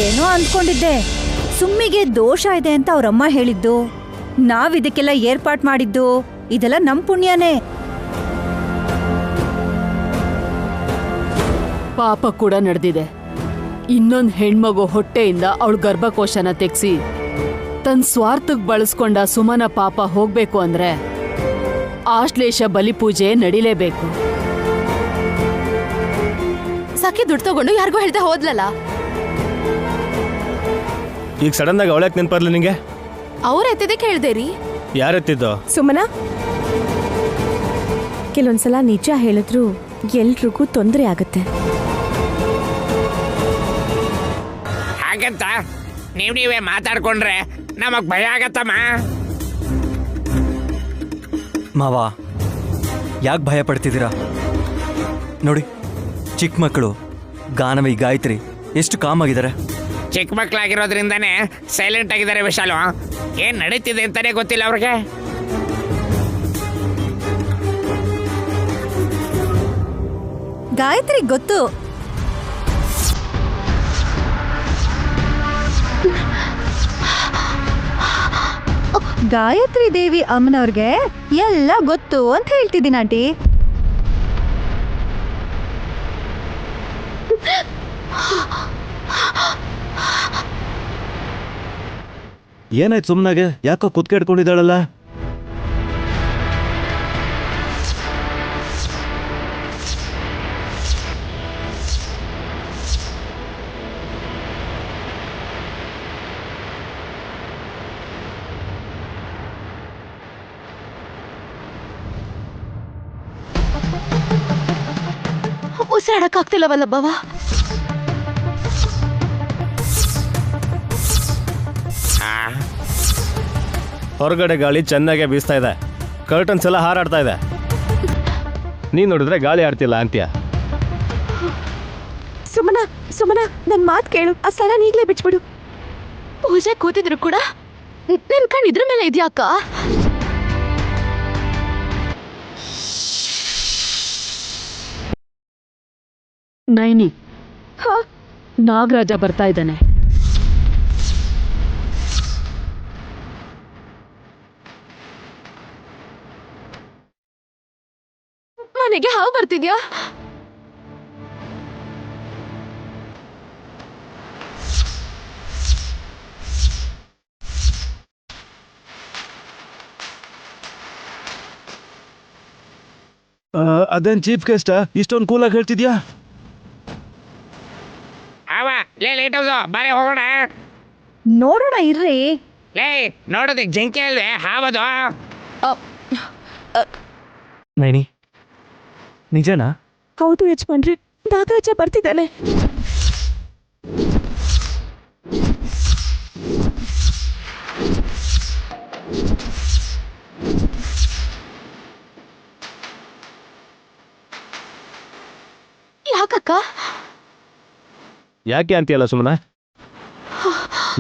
ಏನೋ ಅಂದ್ಕೊಂಡಿದ್ದೆ. ಸುಮ್ಮಿಗೆ ದೋಷ ಇದೆ ಅಂತ ಅವ್ರಮ್ಮ ಹೇಳಿದ್ದು, ನಾವಿದಕ್ಕೆಲ್ಲ ಏರ್ಪಾಟ್ ಮಾಡಿದ್ದು, ಇದೆಲ್ಲ ನಮ್ ಪುಣ್ಯನೇ. ಪಾಪ ಕೂಡ ನಡೆದಿದೆ. ಇನ್ನೊಂದ್ ಹೆಣ್ಮಗು ಹೊಟ್ಟೆಯಿಂದ ಅವಳು ಗರ್ಭಕೋಶನ ತೆಗ್ಸಿ ತನ್ನ ಸ್ವಾರ್ಥಕ್ಕೆ ಬಳಸ್ಕೊಂಡ ಸುಮನ ಪಾಪ ಹೋಗ್ಬೇಕು ಅಂದ್ರೆ ಆಶ್ಲೇಷ ಬಲಿಪೂಜೆ ನಡಿಲೇಬೇಕು. ಸಾಕಿ ದುಡ್ಡು ತಗೊಂಡು ಯಾರಿಗೂ ಹೇಳ್ದೆ ಹೋದ್ಲಲ್ಲ. ಈಗ ಸಡನ್ ಆಗಿ ಅವಳಕ್ಕೆ ನೆನಪರ್ಲಿ ನಿಂಗೆ? ಅವ್ರ ಎತ್ತಿದ್ದಕ್ಕೆ ಹೇಳ್ದೇರಿ. ಯಾರೆತ್ತಿದ್ದು? ಸುಮನ, ಕೆಲವೊಂದ್ಸಲ ನಿಜ ಹೇಳಿದ್ರು ಎಲ್ರಿಗೂ ತೊಂದರೆ ಆಗತ್ತೆ. ಹಾಗಂತ ನೀವೇ ಮಾತಾಡ್ಕೊಂಡ್ರೆ ನಮಗ್ ಭಯ ಆಗತ್ತಮ್ಮ. ಮಾವ, ಯಾಕೆ ಭಯ ಪಡ್ತಿದ್ದೀರಾ? ನೋಡಿ, ಚಿಕ್ಕ ಮಕ್ಕಳು ಗಾನವಿ, ಗಾಯತ್ರಿ ಎಷ್ಟು ಕಾಮ್ ಆಗಿದ್ದಾರೆ. ಚಿಕ್ಕ ಮಕ್ಳಾಗಿರೋದ್ರಿಂದಾನೇ ಸೈಲೆಂಟ್ ಆಗಿದ್ದಾರೆ ವಿಶಾಲು. ಏನ್ ನಡೀತಿದೆ ಅಂತಾನೆ ಗೊತ್ತಿಲ್ಲ ಅವ್ರಿಗೆ. ಗಾಯತ್ರಿ ಗೊತ್ತು. ಗಾಯತ್ರಿ ದೇವಿ ಅಮ್ಮನವ್ರಿಗೆ ಎಲ್ಲ ಗೊತ್ತು ಅಂತ ಹೇಳ್ತಿದ್ದೀನಿ ಆಂಟಿ. ಏನಾಯ್ತು ಸುಮ್ಮನಾಗೆ? ಯಾಕೋ ಕುತ್ಕೆಡ್ಕೊಂಡಿದ್ದಾಳಲ್ಲ? ಉಸಿರಾಡಕ್ಕಾಗ್ತಿಲ್ಲವಲ್ಲ ಬಾವ. ಹೊರಗಡೆ ಗಾಳಿ ಚೆನ್ನಾಗೆ ಬೀಸ್ತಾ ಇದೆ, ಕರ್ಟನ್ಸ್ ಎಲ್ಲ ಹಾರಾಡ್ತಾ ಇದೆ. ನೀನ್ ನೋಡಿದ್ರೆ ಗಾಳಿ ಆಡ್ತಿಲ್ಲ ಅಂತ್ಯ. ಸುಮನ, ಸುಮನ, ನನ್ ಮಾತ್ ಕೇಳು. ಆ ಸ್ಥಳ ಈಗ್ಲೇ ಬಿಚ್ಬಿಡು. ಪೂಜೆ ಕೂತಿದ್ರು ಕೂಡ ನಿನ್ ಕಣ್ ಇದ್ರ ಮೇಲೆ ಇದ್ಯಾಕ? ನೈನಿ, ನಾಗರಾಜ ಬರ್ತಾ ಇದ್ದಾನೆ. ಮನೆಗೆ ಹಾವು ಬರ್ತಿದ್ಯಾ? ಅದೇನ್ ಚೀಫ್ ಗೆಸ್ಟಾ? ಇಷ್ಟೊಂದು ಕೂಲಾಗಿ ಹೇಳ್ತಿದ್ಯಾ? ಲೇಟ್ ಹೌದು, ಬಾರಿ ಹೋಗೋಣ. ನೋಡೋಣ ಇರ್ರಿ. ಲೇ ನೋಡೋದಕ್ಕೆ ಜಂಕಿ ಅಲ್ವೇ, ಹಾವದು. ನೈನಿ, ನಿಜನಾ? ಹೌದು ಯಜಮಾನ್ರಿ, ನಾಗರಾಜ ಬರ್ತಿದ್ದಾನೆ. ಯಾಕಕ್ಕ? ಯಾಕೆ ಅಂತೀಯಲ್ಲ ಸುಮ್ಮನ?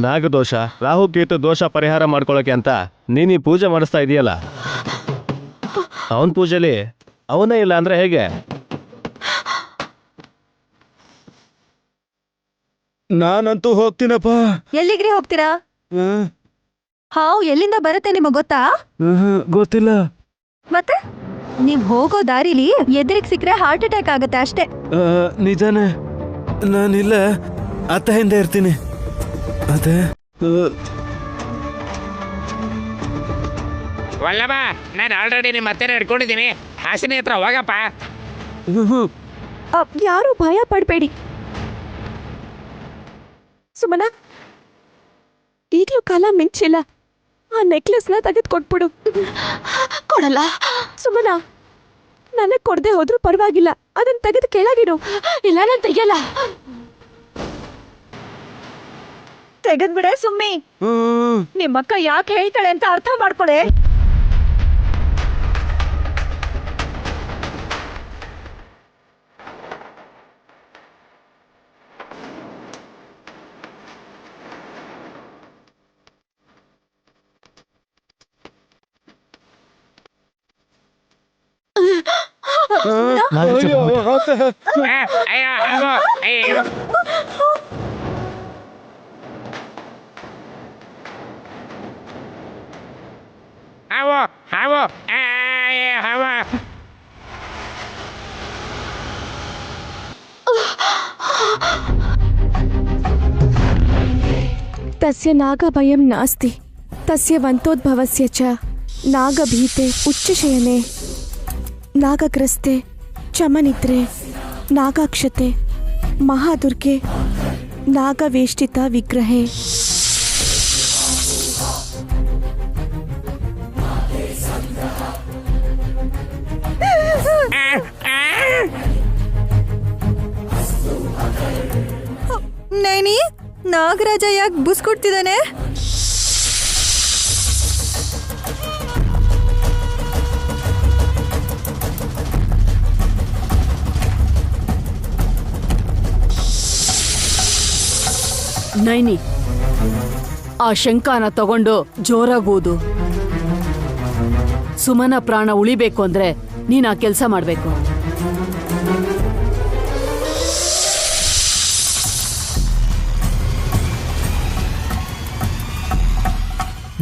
ನಾಗದೋಷ, ರಾಹು ಕೇತು ದೋಷ ಪರಿಹಾರ ಮಾಡ್ಕೊಳಕ್ಕೆ ಅಂತ ನೀನು ಪೂಜೆ ಮಾಡಿಸ್ತಾ ಇದೆಯಲ್ಲ, ಅವನ ಪೂಜೆಲಿ ಅವನೇ ಇಲ್ಲ ಅಂದ್ರೆ ಹೇಗೆ? ನಾನಂತೂ ಹೋಗ್ತೀನಪ್ಪ. ಎಲ್ಲಿಗ್ರಿ ಹೋಗ್ತೀರಾ? ಹಾವು ಎಲ್ಲಿಂದ ಬರುತ್ತೆ ನಿಮಗ್ ಗೊತ್ತಾ? ಗೊತ್ತಿಲ್ಲ. ಮತ್ತೆ ನೀವ್ ಹೋಗೋ ದಾರಿಲಿ ಎದುರಿಗೆ ಸಿಕ್ಕರೆ ಹಾರ್ಟ್ ಅಟ್ಯಾಕ್ ಆಗತ್ತೆ ಅಷ್ಟೇ. ನಿಜಾನೇ, ನಾನಿಲ್ಲ ಅತ್ತ ಹಿಂದೆ ಇರ್ತೀನಿ. ಅದೇ ವಲ್ಲಭ, ನಾನು ಆಲ್ರೆಡಿ ನಿಮ್ಮ ಹತ್ತಿರ ಹಿಡ್ಕೊಂಡಿದ್ದೀನಿ. ಹಾಸಿನಿ ಹತ್ರ ಹೋಗಪ್ಪ. ಯಾರು ಭಯ ಪಡ್ಬೇಡಿ. ಸುಮನ, ಈಗ್ಲೂ ಕಾಲ ಮಿಂಚಿಲ್ಲ. ಆ ನೆಕ್ಲೆಸ್ನ ತೆಗೆದು ಕೊಟ್ಬಿಡು. ಕೊಡಲ್ಲ. ಸುಮನ, ನನಗ್ ಕೊಡದೆ ಹೋದ್ರೂ ಪರವಾಗಿಲ್ಲ, ಅದನ್ನ ತೆಗೆದು ಕೆಳಗಿಡು. ಇಲ್ಲ, ನಾನು ತೆಗಿಯಲ್ಲ. ತೆಗೆದ್ಬಿಡೆ ಸುಮ್ಮಿ. ನಿಮ್ಮಕ್ಕ ಯಾಕೆ ಹೇಳ್ತಾಳೆ ಅಂತ ಅರ್ಥ ಮಾಡ್ಕೊಳೆ. ಹಾವು ಹಾವು ಹಾವು. ತಸ್ಯ ನಾಗಭಯಂ ನಾಸ್ತಿ ತಸ್ಯ ವಂತೋದ್ಭವಸ್ಯ ಚ ನಾಗಭೀತೆ ಉಚ್ಚಶಯನೆ ನಾಗಗ್ರಸ್ತೆ ಚಮನಿದ್ರೆ ನಾಗಾಕ್ಷತೆ ಮಹಾದುರ್ಗೆ ನಾಗವೇಷ್ಟಿತ ವಿಗ್ರಹೆ. ನೈನಿ, ನಾಗರಾಜ ಯಾಕೆ ಬುಸ್ ಕೊಡ್ತಿದ್ದಾನೆ? ನೈನಿ, ಆ ಶಂಖನ ತಗೊಂಡು ಜೋರಾಗೂದು. ಸುಮನ ಪ್ರಾಣ ಉಳಿಬೇಕು ಅಂದ್ರೆ ನೀನ್ ಆ ಕೆಲಸ ಮಾಡ್ಬೇಕು.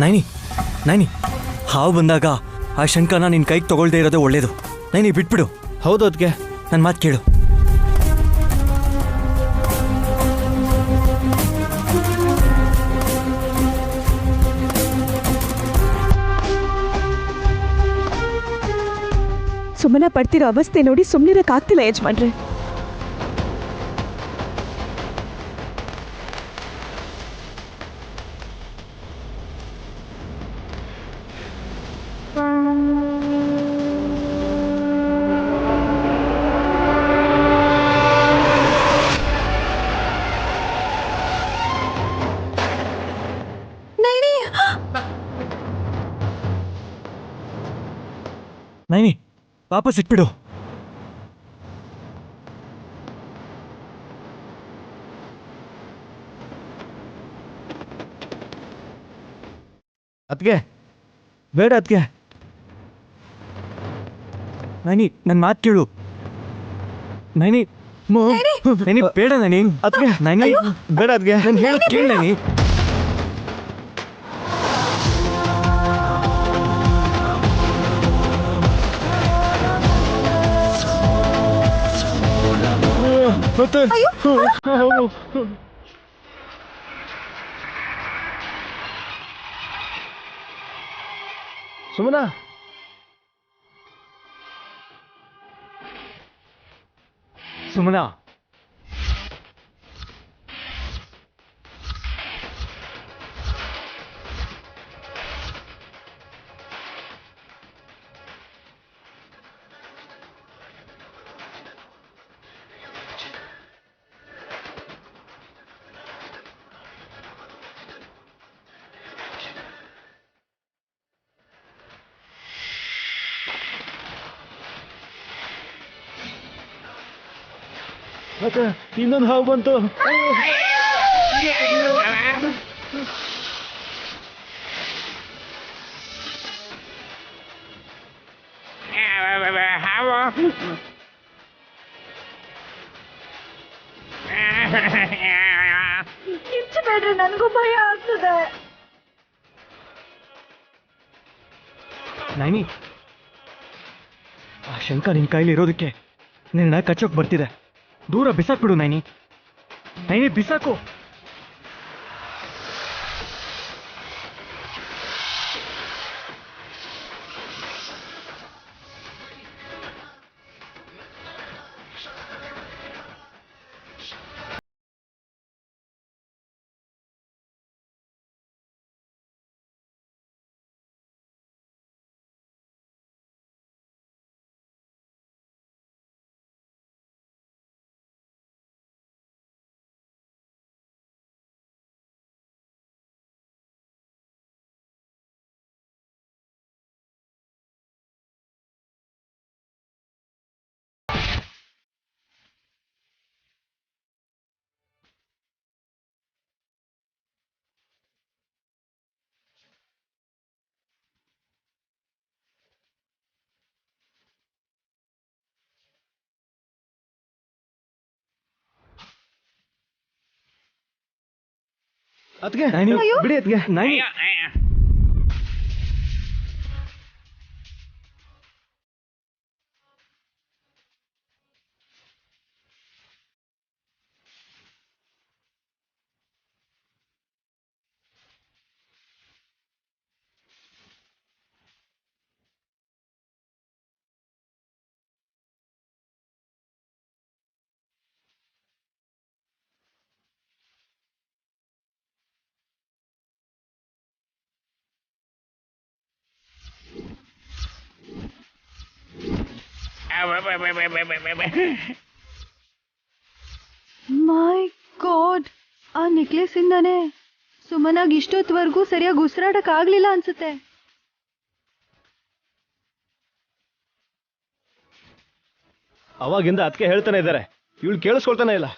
ನೈನಿ ನೈನಿ, ಹಾವು ಬಂದಾಗ ಆ ಶಂಕನ ನಿನ್ ಕೈಗೆ ತಗೊಳ್ದೇ ಇರೋದೇ ಒಳ್ಳೇದು. ನೈನಿ ಬಿಟ್ಬಿಡು. ಹೌದು ಅದಕ್ಕೆ. ನನ್ನ ಮಾತು ಕೇಳು. ಸುಮ್ಮನೆ ಪಡ್ತಿರೋ ಅವಸ್ಥೆ ನೋಡಿ ಸುಮ್ಮನಿರಕ್ಕಾಗ್ತಿಲ್ಲ ಯಜಮಾನ್ರೆ. ನೈನಿ ವಾಪಸ್ ಇಟ್ಬಿಡು. ಅದಕ್ಕೆ ಬೇಡ ಅದಕ್ಕೆ. ನೈನಿ ನನ್ನ ಮಾತು ಕೇಳು. ನೈನಿ ನೈನಿ ಬೇಡ ನೈನಿ. ಅದಕ್ಕೆ ನೈನಿ ಬೇಡ ಅದಕ್ಕೆ. ನಾನು ಹೇಳೋದು ಕೇಳು ನೈನಿ. ಮತ್ತೆ ಸುಮನಾ, ಸುಮನಾ, ಮತ್ತೆ ಇನ್ನೊಂದು ಹಾವು ಬಂತು. ಹಾವು ಕಿಚ್ಚಬೇಡ್ರಿ, ನನಗೂ ಭಯ ಆಗ್ತದೆ. ನೈನಿ ಆ ಶಂಕ ನಿನ್ ಕೈಲಿ ಇರೋದಕ್ಕೆ ನಿನ್ನ ಕಚ್ಚೋಕ್ ಬರ್ತಿದೆ. ದೂರ ಬಿಸಾಕ್ಬಿಡು ನೈನಿ. ನೈನಿ ಬಿಸಾಕು. ಅದಕ್ಕೆ ನೈನಿ ಬಿಡಿ ಅದಕ್ಕೆ. ನೈನಿ ಮೈ ಗಾಡ್, ಆ ನೆಕ್ಲೆಸ್ ಇಂದಾನೆ ಸುಮನಾಗ್ ಇಷ್ಟೊತ್ವರೆಗೂ ಸರಿಯಾಗಿ ಉಸಿರಾಡಕ್ ಆಗ್ಲಿಲ್ಲ ಅನ್ಸುತ್ತೆ. ಅವಾಗಿಂದ ಅದಕ್ಕೆ ಹೇಳ್ತಾನೆ ಇದ್ದಾರೆ, ಇವಳು ಕೇಳಿಸ್ಕೊಳ್ತಾನೆ ಇಲ್ಲ.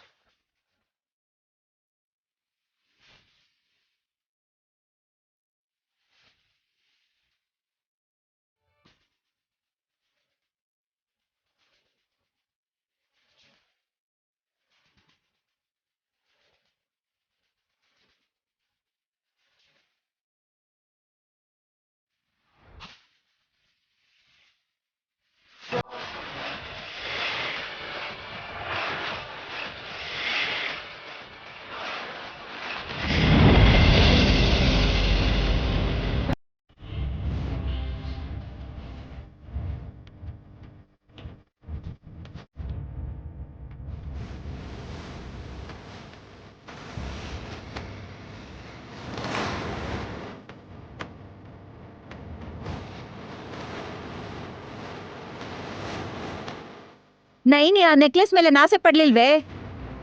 ನೈನಿ ಆ ನೆಕ್ಲೆಸ್ ಮೇಲೆ ನಾಸೆ ಪಡ್ಲಿಲ್ವೇ?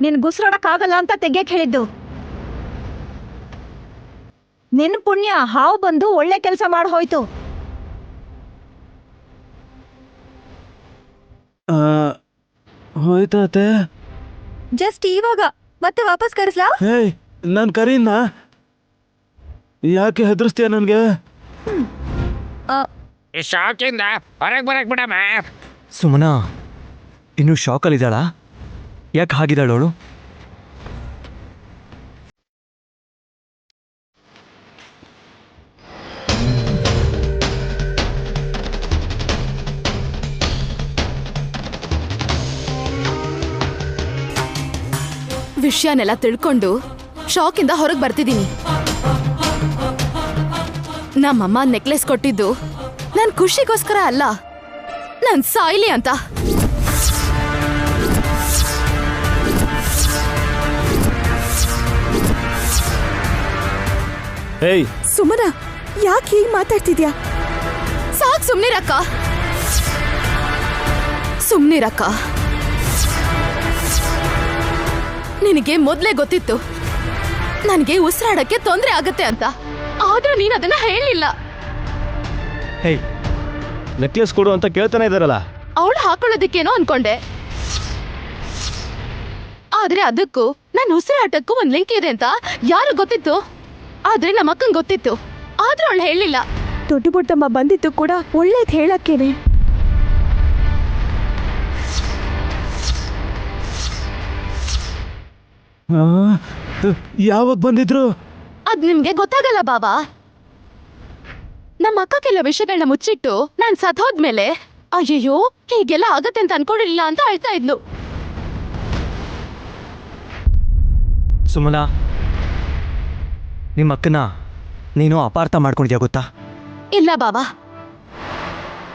ನಿನ್ ಗುಸ್ರಾಡಕ್ ಆಗಲ್ಲ ಅಂತ ತೆಗ್ಯಕ್ ಹೇಳಿದ್ದು. ನಿನ್ ಪುಣ್ಯ ಹಾವು ಬಂದು ಒಳ್ಳೆ ಕೆಲಸ ಮಾಡಿ ಹೋಯ್ತು. ಹೋಯ್ತಾತೆ. ಜಸ್ಟ್ ಇವಾಗ ಮತ್ತೆ ವಾಪಸ್ ಕರೆಸ್ಲಾ? ಹೇಯ್, ನಾನು ಕರೀನಾ? ಯಾಕೆ ಹೆದರ್ಸ್ತೀಯ ನನಗೆ? ಈ ಶಾಕಿಂದ ಹೊರಗೆ ಬರಕ್ ಬಿಡಮ್ಮ. ಸುಮನಾ ಇನ್ನೂ ಶಾಕಲ್ಲಿದ್ದಾಳಾ? ಯಾಕೆ ಹಾಗಿದ್ದಾಳವಳು? ವಿಷಯನೆಲ್ಲ ತಿಳ್ಕೊಂಡು ಶಾಕಿಂದ ಹೊರಗೆ ಬರ್ತಿದ್ದೀನಿ. ನಮ್ಮಮ್ಮ ನೆಕ್ಲೆಸ್ ಕೊಟ್ಟಿದ್ದು ನನ್ ಖುಷಿಗೋಸ್ಕರ ಅಲ್ಲ, ನನ್ ಸಾಯ್ಲಿ ಅಂತ. ಏಯ್ ಸುಮನ, ಯಾಕೆ ಹೀಗೆ ಮಾತಾಡ್ತಿದ್ಯಾ? ಸಾಕ್, ಸುಮ್ನಿರಕ್ಕ, ಸುಮ್ನಿರಕ್ಕ. ನಿನಗೆ ಮೊದ್ಲೇ ಗೊತ್ತಿತ್ತು ನನಗೆ ಉಸಿರಾಡಕ್ಕೆ ತೊಂದರೆ ಆಗತ್ತೆ ಅಂತ, ಆದ್ರೂ ನೀನ್ ಅದನ್ನ ಹೇಳಿಲ್ಲ. ಹೇಯ್, ನೆಕ್ಲೆಸ್ ಕೊಡು ಅಂತ ಕೇಳ್ತಾನೆ ಇದ್ದಾರಲ್ಲ. ಅವಳು ಹಾಕೊಳ್ಳೋದಕ್ಕೇನೋ ಅನ್ಕೊಂಡೆ, ಆದ್ರೆ ಅದಕ್ಕೂ ನನ್ನ ಉಸಿರಾಟಕ್ಕೂ ಒಂದ್ ಲಿಂಕ್ ಇದೆ ಅಂತ ಯಾರು ಗೊತ್ತಿತ್ತು? ಆದ್ರೆ ನಮ್ಮ ಅಕ್ಕಂಗ್ ಗೊತ್ತಿತ್ತು, ಆದ್ರೆ ಅವಳು ಹೇಳಿಲ್ಲ. ದೊಡ್ಡ ಬುಡ್ಡಮ್ಮ ಬಂದಿದ್ದು ಕೂಡ ಒಳ್ಳೇದ್ ಹೇಳಕ್ಕೇನೆ. ಯಾವಾಗ ಬಂದಿದ್ರು? ಅದ್ ನಿಮ್ಗೆ ಗೊತ್ತಾಗಲ್ಲ ಬಾಬಾ. ನಮ್ಮ ಅಕ್ಕ ಕೆಲವು ವಿಷಯಗಳನ್ನ ಮುಚ್ಚಿಟ್ಟು ನಾನ್ ಸತ್ತೋದ್ಮೇಲೆ ಅಯ್ಯಯ್ಯೋ ಹೀಗೆಲ್ಲ ಆಗತ್ತೆ ಅಂತ ಅನ್ಕೊಂಡಿರ್ಲಿಲ್ಲ ಅಂತ ಅಳ್ತಾ ಇದ್ಲು. ಸುಮನಾ, ನಿಮ್ಮ ಅಕ್ಕನ ನೀನು ಅಪಾರ್ಥ ಮಾಡ್ಕೊಂಡಿದ್ಯಾ ಗೊತ್ತಾ? ಇಲ್ಲ ಬಾಬಾ,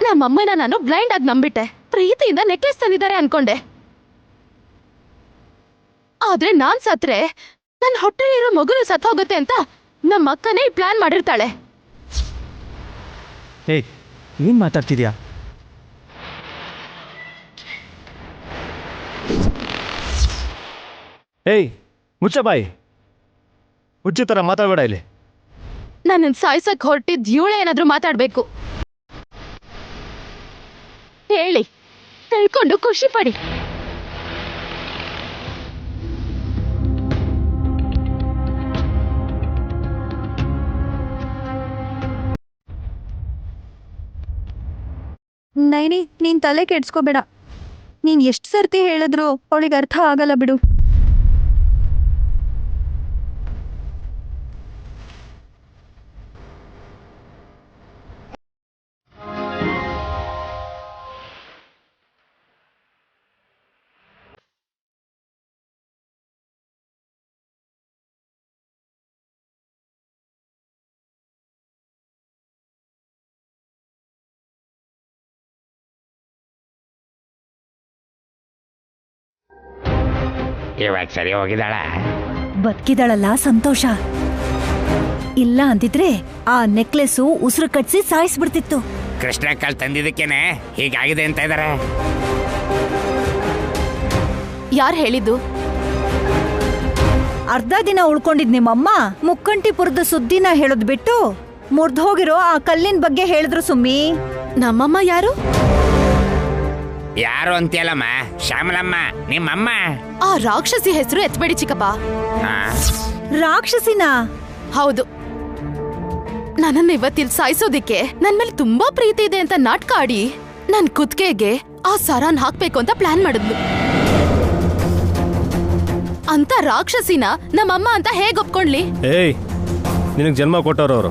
ನಮ್ಮಮ್ಮನ ನಾನು ಬ್ಲೈಂಡ್ ಆಗಿ ನಂಬಿಟ್ಟೆ. ಪ್ರೀತಿಯಿಂದ ನೆಕ್ಲೆಸ್ ತಂದಿದ್ದಾರೆ ಅನ್ಕೊಂಡೆ. ಆದ್ರೆ ನಾನ್ ಸತ್ರೆ ನನ್ನ ಹೊಟ್ಟೆಲಿರೋ ಮಗುನು ಸತ್ ಹೋಗುತ್ತೆ ಅಂತ ನಮ್ಮ ಅಕ್ಕನೇ ಪ್ಲಾನ್ ಮಾಡಿರ್ತಾಳೆ. ಏಯ್, ಏನ್ ಮಾತಾಡ್ತಿದ್ಯಾ? ಏಯ್ ಮುಚ್ಚ ಬಾಯಿ, ಹುಚ್ಚಿ ಥರ ಮಾತಾಡಬೇಡ ಇಲ್ಲಿ. ನನ್ನನ್ನು ಸಾಯ್ಸಕ್ ಹೊರಟಿದ್ ಇವಳೇ ಏನಾದ್ರೂ ಮಾತಾಡ್ಬೇಕು. ಹೇಳಿ, ತಿಳ್ಕೊಂಡು ಖುಷಿ ಪಡಿ. ನೈನಿ, ನೀನ್ ತಲೆ ಕೆಡ್ಸ್ಕೋಬೇಡ. ನೀನ್ ಎಷ್ಟು ಸರ್ತಿ ಹೇಳಿದ್ರು ಅವಳಿಗೆ ಅರ್ಥ ಆಗಲ್ಲ ಬಿಡು. ಇವಾಗ ಸರಿ ಹೋಗಿದ್ದಾಳ? ಬದುಕಿದಳಲ್ಲ, ಸಂತೋಷ. ಇಲ್ಲ ಅಂದಿದ್ರೆ ಆ ನೆಕ್ಲೆಸ್ಸು ಉಸಿರು ಕಟ್ಸಿ ಸಾಯಿಸ್ಬಿಡ್ತಿತ್ತು. ಕೃಷ್ಣ ಕಾಲ್ ತಂದಿದ್ದಕ್ಕೇನೆ ಹೀಗಾಗಿದೆ ಅಂತ ಇದ್ದಾರೆ. ಯಾರು ಹೇಳಿದ್ದು? ಅರ್ಧ ದಿನ ಉಳ್ಕೊಂಡಿದ್ ನಿಮ್ಮಮ್ಮ ಮುಕ್ಕಂಟಿಪುರದ ಸುದ್ದಿನ ಹೇಳೋದ್ ಬಿಟ್ಟು ಮುರ್ದೋಗಿರೋ ಆ ಕಲ್ಲಿನ ಬಗ್ಗೆ ಹೇಳಿದ್ರು ಸುಮ್ಮಿ. ನಮ್ಮಮ್ಮ ಯಾರು? ಯಾರು ಅಂತೀಯಲ್ಲಮ್ಮ, ಶ್ಯಾಮಲಮ್ಮ ನಿಮ್ಮಮ್ಮ. ಆ ರಾಕ್ಷಸಿ ಹೆಸರು ಎತ್ಬೇಡಿ ಚಿಕ್ಕಪ್ಪ. ಆ, ರಾಕ್ಷಸಿನ? ಹೌದು. ನನ್ನನ್ನು ಇವತ್ತಿಲ್ ಸಾಯಿಸೋದಿಕ್ಕೆ ನನ್ ಮೇಲೆ ತುಂಬಾ ಪ್ರೀತಿ ಇದೆ ಅಂತ ನಾಟಕ ಆಡಿ ನನ್ ಕುತ್ತಿಗೆಗೆ ಆ ಸರಾನ್ ಹಾಕ್ಬೇಕು ಅಂತ ಪ್ಲಾನ್ ಮಾಡಿದ್ಲು. ಅಂತ ರಾಕ್ಷಸಿನ ನಮ್ಮಮ್ಮ ಅಂತ ಹೇಗ್ ಒಪ್ಕೊಂಡ್ಲಿ? ಏಯ್, ನಿನಗೆ ಜನ್ಮ ಕೊಟ್ಟವ್ರು ಅವರು.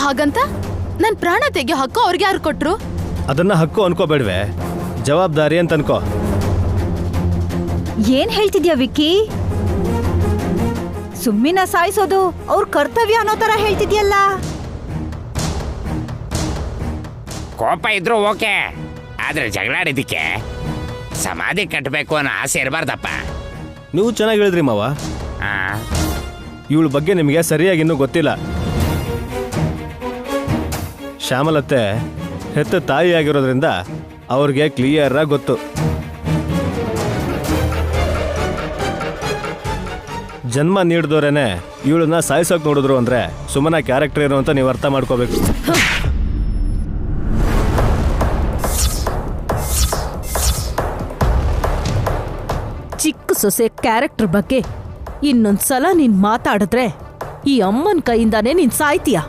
ಹಾಗಂತ ನನ್ ಪ್ರಾಣ ತೆಗೆಯೋ ಹಕ್ಕು ಅವ್ರಿಗೆ ಯಾರು ಕೊಟ್ರು? ಅದನ್ನ ಹಕ್ಕು ಅನ್ಕೋಬೇಡ್ವೆ, ಜವಾಬ್ದಾರಿ ಅಂತ ಅನ್ಕೋ. ಏನ್ ಹೇಳ್ತಿದ್ಯಾ ವಿಕ್ಕಿ? ಸುಮ್ಮಿನ ಸಾಯಿಸೋದು ಅವ್ರ ಕರ್ತವ್ಯ ಅನ್ನೋ ತರ ಹೇಳ್ತಿದ್ಯಲ್ಲ. ಕೋಪ ಇದ್ರು ಓಕೆ, ಆದ್ರೆ ಜಗಳಾಡಿದ್ದಕ್ಕೆ ಸಮಾಧಿ ಕಟ್ಟಬೇಕು ಅನ್ನೋ ಆಸೆ ಇರಬಾರ್ದಪ್ಪ. ನೀವು ಚೆನ್ನಾಗಿ ಹೇಳಿದ್ರಿ ಮಾವ. ಇವಳ ಬಗ್ಗೆ ನಿಮಗೆ ಸರಿಯಾಗಿ ಇನ್ನೂ ಗೊತ್ತಿಲ್ಲ. ಶ್ಯಾಮಲತ್ತೆ ಹೆತ್ತ ತಾಯಿ ಆಗಿರೋದ್ರಿಂದ ಅವ್ರಿಗೆ ಕ್ಲಿಯರ್ ಆಗಿ ಗೊತ್ತು. ಜನ್ಮ ನೀಡಿದವರೇನೆ ಇವಳನ್ನ ಸಾಯಿಸೋಕೆ ನೋಡಿದ್ರು ಅಂದ್ರೆ ಸುಮ್ಮನ ಕ್ಯಾರೆಕ್ಟರ್ ಏನು ಅಂತ ನೀವು ಅರ್ಥ ಮಾಡ್ಕೋಬೇಕು. ಚಿಕ್ಕ ಸೊಸೆ ಕ್ಯಾರೆಕ್ಟರ್ ಬಗ್ಗೆ ಇನ್ನೊಂದ್ಸಲ ನೀನ್ ಮಾತಾಡಿದ್ರೆ ಈ ಅಮ್ಮನ್ ಕೈಯಿಂದಾನೇ ನೀನ್ ಸಾಯ್ತೀಯ.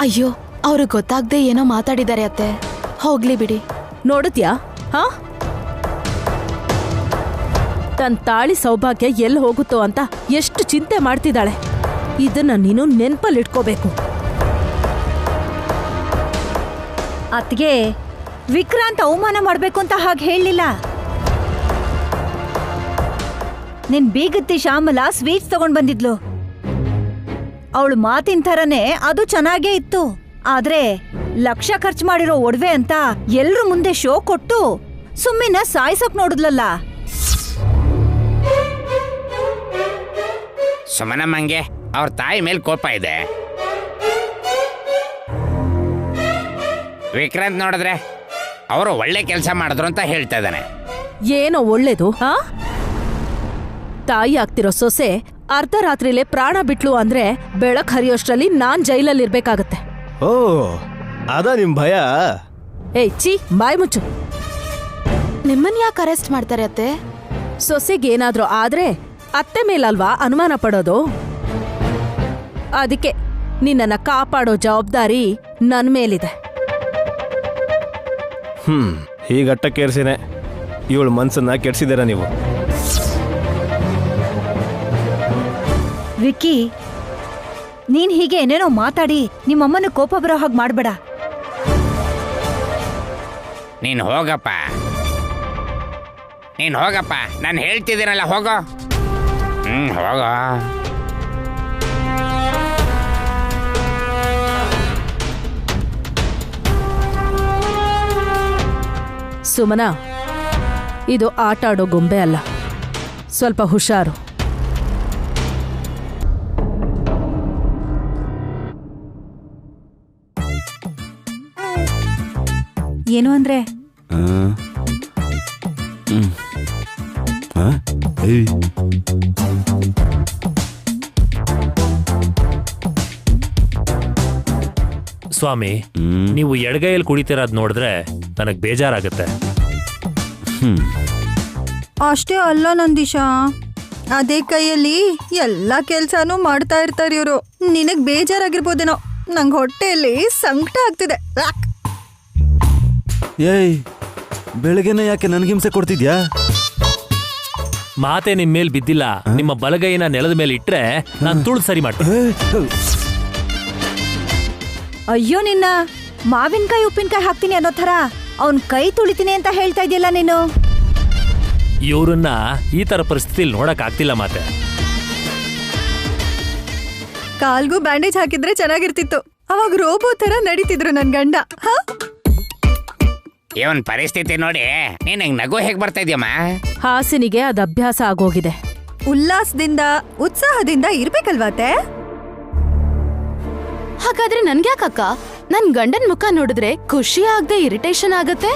ಅಯ್ಯೋ, ಅವ್ರು ಗೊತ್ತಾಗ್ದೆ ಏನೋ ಮಾತಾಡಿದ್ದಾರೆ ಅತ್ತೆ. ಹೋಗ್ಲಿ ಬಿಡಿ. ನೋಡಿದ್ಯಾ? ಹಾ, ತನ್ ತಾಳಿ ಸೌಭಾಗ್ಯ ಎಲ್ಲಿ ಹೋಗುತ್ತೋ ಅಂತ ಎಷ್ಟು ಚಿಂತೆ ಮಾಡ್ತಿದ್ದಾಳೆ. ಇದನ್ನ ನೀನು ನೆನ್ಪಲ್ಲಿಟ್ಕೋಬೇಕು. ಅತ್ಗೆ, ವಿಕ್ರಾಂತ್ ಅವಮಾನ ಮಾಡ್ಬೇಕು ಅಂತ ಹಾಗೆ ಹೇಳಲಿಲ್ಲ. ನಿನ್ ಬೀಗತ್ತಿ ಶ್ಯಾಮಲ ಸ್ವೀಟ್ಸ್ ತಗೊಂಡ್ ಬಂದಿದ್ಲು. ಅವಳು ಮಾತಿನ ಥರನೇ ಅದು ಚೆನ್ನಾಗೇ ಇತ್ತು. ಆದ್ರೆ ಲಕ್ಷ ಖರ್ಚು ಮಾಡಿರೋ ಒಡವೆ ಅಂತ ಎಲ್ರ ಮುಂದೆ ಶೋ ಕೊಟ್ಟು ಸುಮ್ಮಿನ ಸಾಯಿಸೋಕ್ ನೋಡಿದ್ಲಲ್ಲ. ಸುಮನಮ್ಮಂಗೆ ಅವ್ರ ತಾಯಿ ಮೇಲೆ ಕೋಪ ಇದೆ. ವಿಕ್ರಾಂತ್ ನೋಡಿದ್ರೆ ಅವರು ಒಳ್ಳೆ ಕೆಲಸ ಮಾಡಿದ್ರು ಅಂತ ಹೇಳ್ತಾ ಇದ್ದಾನೆ. ಏನೋ ಒಳ್ಳೇದು? ಹಾ, ತಾಯಿ ಆಗ್ತಿರೋ ಸೊಸೆ ಅರ್ಧ ರಾತ್ರಿಲೇ ಪ್ರಾಣ ಬಿಟ್ಲು ಅಂದ್ರೆ ಬೆಳಕ್ ಹರಿಯೋಷ್ಟ್ರಲ್ಲಿ ನಾನ್ ಜೈಲಲ್ಲಿ ಇರ್ಬೇಕಾಗತ್ತೆ. ಓ, ಅದ ನಿಮ್ ಭಯ? ಏಯ್ ಛೀ, ಬಾಯ್ ಮುಚ್ಚು. ನಿಮ್ಮನ್ ಯಾಕೆ ಅರೆಸ್ಟ್ ಮಾಡ್ತಾರೆ ಅತ್ತೆ? ಸೊಸೆಗೇನಾದ್ರೂ ಆದ್ರೆ ಅತ್ತೆ ಮೇಲಲ್ವಾ ಅನುಮಾನ ಪಡೋದು. ಅದಕ್ಕೆ ನಿನ್ನನ್ನ ಕಾಪಾಡೋ ಜವಾಬ್ದಾರಿ ನನ್ ಮೇಲಿದೆ. ಹೀಗಟ್ಟಕ್ಕೇರ್ಸಿನೇ ಇವಳು ಮನ್ಸನ್ನ ಕೆಡ್ಸಿದ್ದೀರ ನೀವು. ವಿಕ್ಕಿ, ನೀನ್ ಹೀಗೆ ಏನೇನೋ ಮಾತಾಡಿ ನಿಮ್ಮಮ್ಮನ ಕೋಪ ಬರೋ ಹಾಗೆ ಮಾಡ್ಬೇಡ. ನೀನು ಹೋಗಪ್ಪ, ನಾನು ಹೇಳ್ತಿದ್ದೀನಲ್ಲ, ಹೋಗೋ. ಹೋಗೋ. ಸುಮನಾ, ಇದು ಆಟ ಆಡೋ ಗೊಂಬೆ ಅಲ್ಲ, ಸ್ವಲ್ಪ ಹುಷಾರು. ಏನು ಅಂದ್ರೆ ಸ್ವಾಮಿ, ನೀವು ಎಡಗೈಯಲ್ಲಿ ಕುಡಿತಿರೋದ್ ನೋಡಿದ್ರೆ ನನಗ್ ಬೇಜಾರಾಗುತ್ತೆ. ಅಷ್ಟೇ ಅಲ್ಲ ನಂದೀಶ, ಅದೇ ಕೈಯಲ್ಲಿ ಎಲ್ಲ ಕೆಲ್ಸಾನು ಮಾಡ್ತಾ ಇರ್ತಾರೆ ಇವರು. ನಿನಗ್ ಬೇಜಾರಾಗಿರ್ಬೋದೇನೋ, ನಂಗೆ ಹೊಟ್ಟೆಯಲ್ಲಿ ಸಂಕಟ ಆಗ್ತಿದೆ. ಏಯ್, ಬೆಳಗ್ಗೆನೆ ಯಾಕೆ ನನ್ಗಿಂಸೆ ಕೊಡ್ತಿದ್ಯಾ? ಮಾತೆ ನಿಮ್ ಮೇಲ್ ಬಿದ್ದಿಲ್ಲ. ನಿಮ್ಮ ಬಲಗೈನ ನೆಲದ ಮೇಲೆ ಇಟ್ರೆ ನಾನು ತುಳು ಸರಿ ಮಾಡ್ತೀನಿ. ಅಯ್ಯೋ, ನಿನ್ನ ಮಾವಿನಕಾಯಿ ಉಪ್ಪಿನಕಾಯಿ ಹಾಕ್ತೀನಿ ಅನ್ನೋ ಥರ ಅವನ್ ಕೈ ತುಳಿತೀನಿ ಅಂತ ಹೇಳ್ತಾ ಇದೆಯಲ್ಲ ನೀನು. ಇವ್ರನ್ನ ಈ ತರ ಪರಿಸ್ಥಿತಿಲಿ ನೋಡಕ್ ಆಗ್ತಿಲ್ಲ ಮಾತೆ. ಕಾಲ್ಗೂ ಬ್ಯಾಂಡೇಜ್ ಹಾಕಿದ್ರೆ ಚೆನ್ನಾಗಿರ್ತಿತ್ತು. ಅವಾಗ ರೋಬೋ ತರ ನಡೀತಿದ್ರು ನನ್ ಗಂಡ. ಇವನ್ ಪರಿಸ್ಥಿತಿ ನೋಡಿ ನೀನ್ ಹೆಂಗ್ ನಗು ಹೇಗ್ ಬರ್ತಾ ಇದೆಯಮ್ಮ? ಹಾಸಿನಿಗೆ ಅದು ಅಭ್ಯಾಸ ಆಗೋಗಿದೆ. ಉಲ್ಲಾಸದಿಂದ ಉತ್ಸಾಹದಿಂದ ಇರ್ಬೇಕಲ್ವಾತೆ. ಹಾಗಾದ್ರೆ ನನ್ಗ್ಯಾಕಕ್ಕ? ನನ್ ಗಂಡನ್ ಮುಖ ನೋಡಿದ್ರೆ ಖುಷಿ ಆಗದೆ ಇರಿಟೇಷನ್ ಆಗತ್ತೆ.